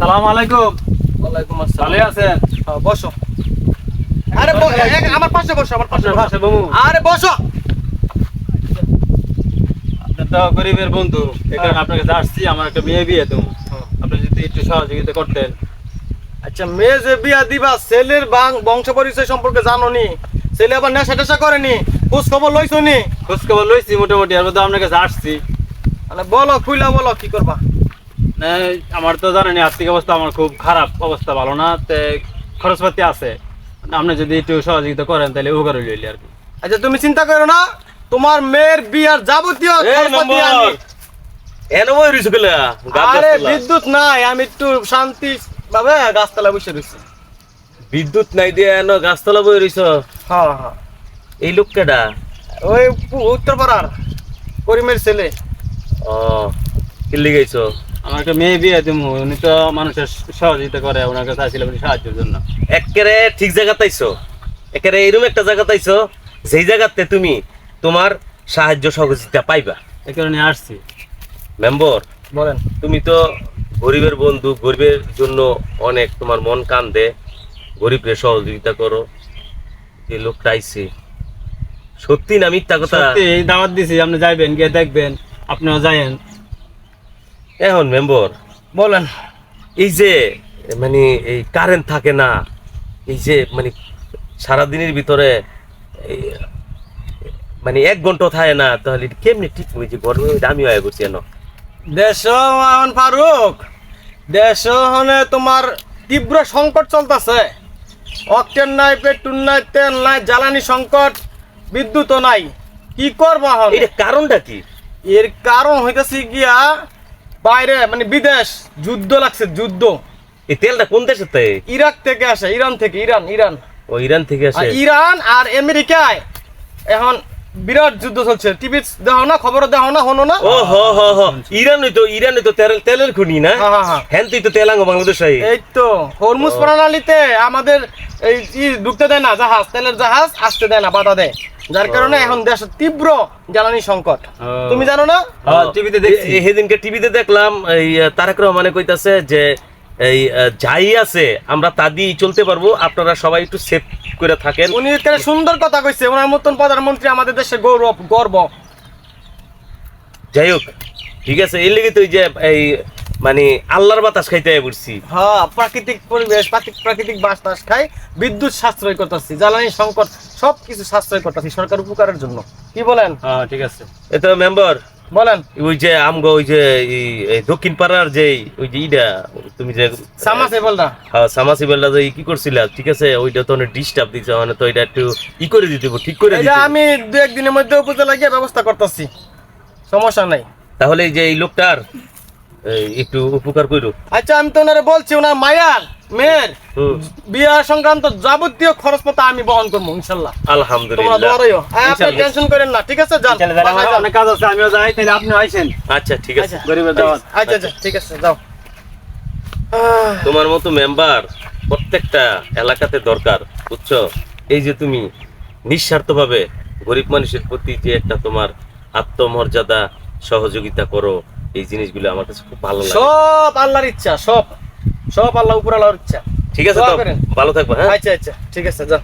আসসালামু আলাইকুম। ওয়ালাইকুম আসসালাম। ভালো আছেন? বসো। আরে আমার পাশে বসো, আমার পাশে পাশে বাবু। আরে বসো। আপনি তো গরিবের বন্ধু, এই কারণে আপনার কাছে আসছি। আমার একটা মেয়ে বিয়ে দেবো, আপনি যদি একটু সহযোগিতা করতেন। আচ্ছা, মেয়ে যে বিয়া দিবা, ছেলের বংশ পরিচয় সম্পর্কে জানো নি? ছেলে আবার নেশা টেশা করেনি? খোঁজ খবর লইছো নি? খোঁজ খবর লইছি মোটামুটি, আর তো আপনার কাছে আসছি। মানে বলো, খুইলা বলো কি করবা। না, আমার তো জানেনি আর্থিক অবস্থা আমার খুব খারাপ, অবস্থা ভালো না, তে খরচপাতি আছে। আপনি যদি একটু সহযোগিতা করেন তাহলে উপকার হইলি আর কি। আচ্ছা, তুমি চিন্তা করো না, তোমার মেয়ের বিয়ার যাবতীয় খরচপাতি আমি। আরে বিদ্যুৎ নাই, আমি একটু শান্তি ভাবে গাছতলা বসে রয়েছি। বিদ্যুৎ নাই দিয়ে এনো গাছতলা বই রইছ। হ্যাঁ হ্যাঁ, এই লোকটা ওই উত্তরপাড়ার করিমের ছেলে। ও কিল্লি গেছো? আমার একটা মেয়ে বিয়ে দেবো, উনি তো মানুষের সহযোগিতা করে, ওনার কাছে আসছিলাম সাহায্যের জন্য। একেবারে ঠিক জায়গা তাইছো, একেবারে এরকম একটা জায়গা তাইছো যেই জায়গাতে তুমি তোমার সাহায্য সহযোগিতা পাইবা। এই কারণে আসছি। মেম্বার, বলেন। তুমি তো গরিবের বন্ধু, গরিবের জন্য অনেক তোমার মন কান্দে, গরিবরে সহযোগিতা করো। যে লোকটা আইছে সত্যি না মিথ্যা কথা? সত্যি, এই দাওয়াত দিছি, আপনি যাইবেন, গিয়ে দেখবেন, আপনিও যাইয়েন। এখন মেম্বার বলেন। এই যে মানে এই কারেন্ট থাকে না, এই যে মানে সারাদিনের ভিতরে এই মানে 1 ঘন্টা থাকে না, তাহলে এটা কেমনি ঠিক হয়েছে? গরমে আমি হয়ে করছি এন। দেশ এখন ফারুক, দেশ হনে তোমার তীব্র সংকট চলতেছে। অক্টেন নাই, পেট্রোল নাই, তেল নাই, জ্বালানি সংকট, বিদ্যুৎও নাই। কি করবো এখন? এটা কারণটা কি? এর কারণ হইতেছে গিয়া বাইরে মানে বিদেশ যুদ্ধ লাগছে, যুদ্ধ। এই তেলটা কোন দেশের থেকে? ইরাক থেকে আসে, ইরান থেকে, ইরান। ও ইরান থেকে আর আসে? ইরান আর আমেরিকায় এখন বিরাট যুদ্ধ চলছে। টিভি দেখো না, খবর দেখো না, হনো না? ও হ ইরান হইতো তেলের খনি না? হ্যাঁ, হ্যাঁ, হ্যাঁ। হ্যাঁ, তুই তো তেলাঙ্গ বাংলাদেশ। এই তো হরমুজ প্রণালীতে আমাদের এই ঢুকতে দেয় না জাহাজ, তেলের জাহাজ আসতে দেয় না, বাধা দেয়। যার কারণে এখন দেশে তীব্র জ্বালানি সংকট। তুমি জানো না? টিভিতে দেখছি। সেদিনকে টিভিতে দেখলাম, এই তারেক রহমানে কইতাছে যে এই যাই আছে আমরা তা দিয়ে চলতে পারবো, আপনারা সবাই একটু সেফ করে থাকেন। উনি একটা সুন্দর কথা কইছে, ওনার মতন প্রধানমন্ত্রী আমাদের দেশের গৌরব, গর্ব। যাই হোক, ঠিক আছে। এর লেগে তো এই যে এই মানে আল্লাহর বাতাস খাইতে পড়ছি। হ্যাঁ, প্রাকৃতিক পরিবেশ, প্রাকৃতিক বাতাস খাই, বিদ্যুৎ সাশ্রয় করতেছি, জ্বালানি সংকট সবকিছু সাশ্রয় করতেছি সরকার উপকারের জন্য। কি বলেন? হ্যাঁ, ঠিক আছে। এতো মেম্বার, বলেন। ওই যে আমগো ওই যে এই দক্ষিণ পাড়ার যে ওই যে ইডা তুমি যে সামাসে বলনা। হ্যাঁ সামাসিবেলটা যে কি করছিলা, ঠিক আছে, ওইটা তো অনেক ডিস্টার্ব দিচ্ছে, মানে তো এটা একটু ই করে দিতে হবে, ঠিক করে এটা দিতে হবে। আমি 2-1 দিনের মধ্যে উপজেলা গিয়ে ব্যবস্থা করতেছি, সমস্যা নাই। তাহলে এই যে এই লোকটার একটু উপকার করো। আচ্ছা, আমি তো ওনারে বলছি, ওনার মায়ার মেয়ের বিয়া সংক্রান্ত যাবতীয় খরচপত্র আমি বহন করবো ইনশাল্লাহ। তোমরা আলহামদুলিল্লাহ। দোয়া রইও। আপনি টেনশন করেন না, ঠিক আছে? যান, বাসায় যান। অনেক কাজ আছে, আমিও যাই, তাহলে আপনিও আইসেন। আচ্ছা ঠিক আছে। আচ্ছা, গরিবের দাওয়াত। আচ্ছা, ঠিক আছে, যাও। তোমার মতো মেম্বার প্রত্যেকটা এলাকাতে দরকার, বুঝছো? এই যে তুমি নিঃস্বার্থভাবে গরিব মানুষের প্রতি যে একটা তোমার আত্মমর্যাদা, সহযোগিতা করো, এই জিনিসগুলো আমার কাছে খুব ভালো লাগে। সব আল্লাহর ইচ্ছা, সব আল্লাহ উপর আল্লাহর ইচ্ছা। ঠিক আছে, দোয়া তো করেন। ভালো থাকবে। হ্যাঁ, আচ্ছা, ঠিক আছে, যাও।